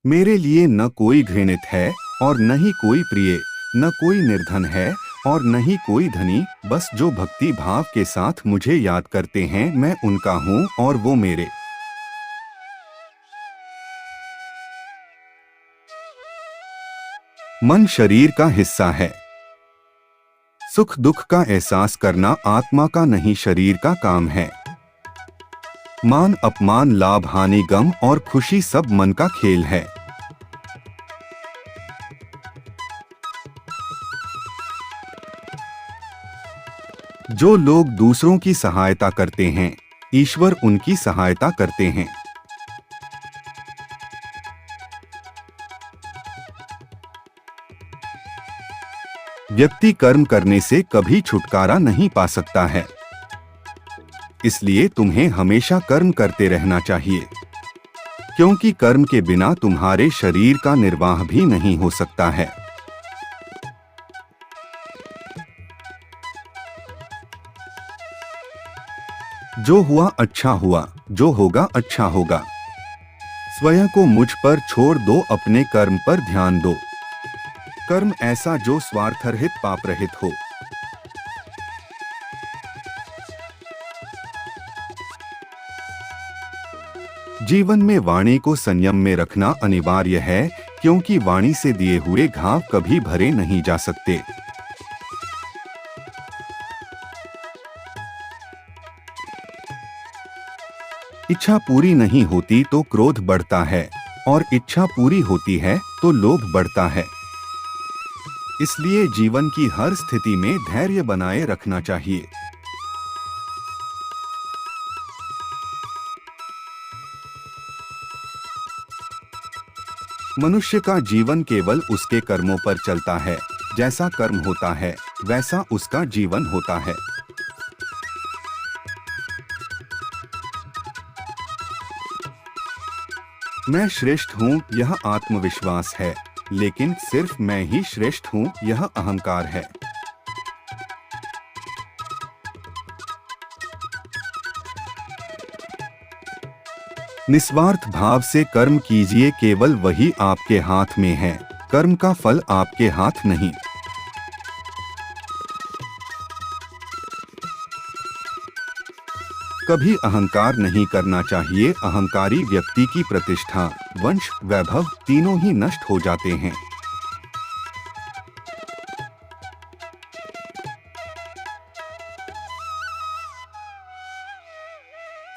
मेरे लिए न कोई घृणित है और न ही कोई प्रिय, न कोई निर्धन है और न ही कोई धनी, बस जो भक्ति भाव के साथ मुझे याद करते हैं मैं उनका हूँ और वो मेरे। मन शरीर का हिस्सा है। सुख दुख का एहसास करना आत्मा का नहीं शरीर का काम है। मान अपमान लाभ हानि गम और खुशी सब मन का खेल है। जो लोग दूसरों की सहायता करते हैं ईश्वर उनकी सहायता करते हैं। व्यक्ति कर्म करने से कभी छुटकारा नहीं पा सकता है, इसलिए तुम्हें हमेशा कर्म करते रहना चाहिए, क्योंकि कर्म के बिना तुम्हारे शरीर का निर्वाह भी नहीं हो सकता है। जो हुआ अच्छा हुआ, जो होगा अच्छा होगा। स्वयं को मुझ पर छोड़ दो, अपने कर्म पर ध्यान दो। कर्म ऐसा जो स्वार्थरहित पाप रहित हो। जीवन में वाणी को संयम में रखना अनिवार्य है, क्योंकि वाणी से दिए हुए घाव कभी भरे नहीं जा सकते। इच्छा पूरी नहीं होती तो क्रोध बढ़ता है और इच्छा पूरी होती है तो लोभ बढ़ता है। इसलिए जीवन की हर स्थिति में धैर्य बनाए रखना चाहिए। मनुष्य का जीवन केवल उसके कर्मों पर चलता है। जैसा कर्म होता है वैसा उसका जीवन होता है। मैं श्रेष्ठ हूँ यह आत्मविश्वास है, लेकिन सिर्फ मैं ही श्रेष्ठ हूँ यह अहंकार है। निस्वार्थ भाव से कर्म कीजिए, केवल वही आपके हाथ में है। कर्म का फल आपके हाथ नहीं। कभी अहंकार नहीं करना चाहिए। अहंकारी व्यक्ति की प्रतिष्ठा, वंश, वैभव तीनों ही नष्ट हो जाते हैं।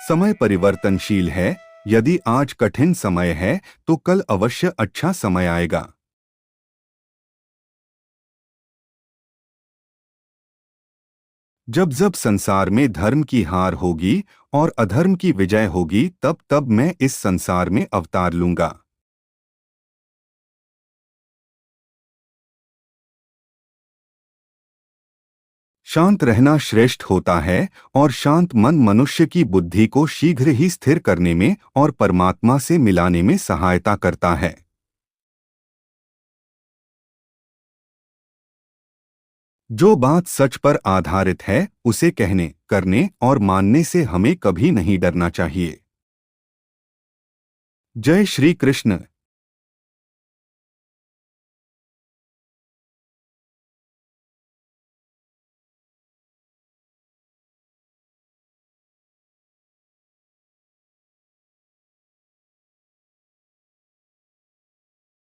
समय परिवर्तनशील है। यदि आज कठिन समय है तो कल अवश्य अच्छा समय आएगा। जब जब संसार में धर्म की हार होगी और अधर्म की विजय होगी, तब तब मैं इस संसार में अवतार लूंगा। शांत रहना श्रेष्ठ होता है और शांत मन मनुष्य की बुद्धि को शीघ्र ही स्थिर करने में और परमात्मा से मिलाने में सहायता करता है। जो बात सच पर आधारित है उसे कहने, करने और मानने से हमें कभी नहीं डरना चाहिए। जय श्री कृष्ण।